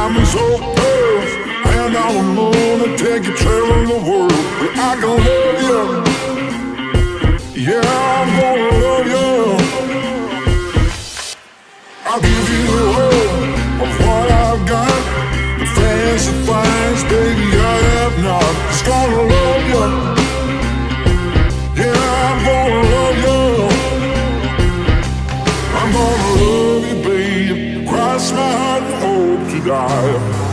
got me so pissed. And I'm gonna take you traveling the world. But I can love you. Yeah, I'm gonna love you. I'll give you all of what I've got. The fancy finds, baby, I have not. Just gonna love you. Yeah, I'm gonna love you. I'm gonna love you, babe. Cross my heart and hope to die.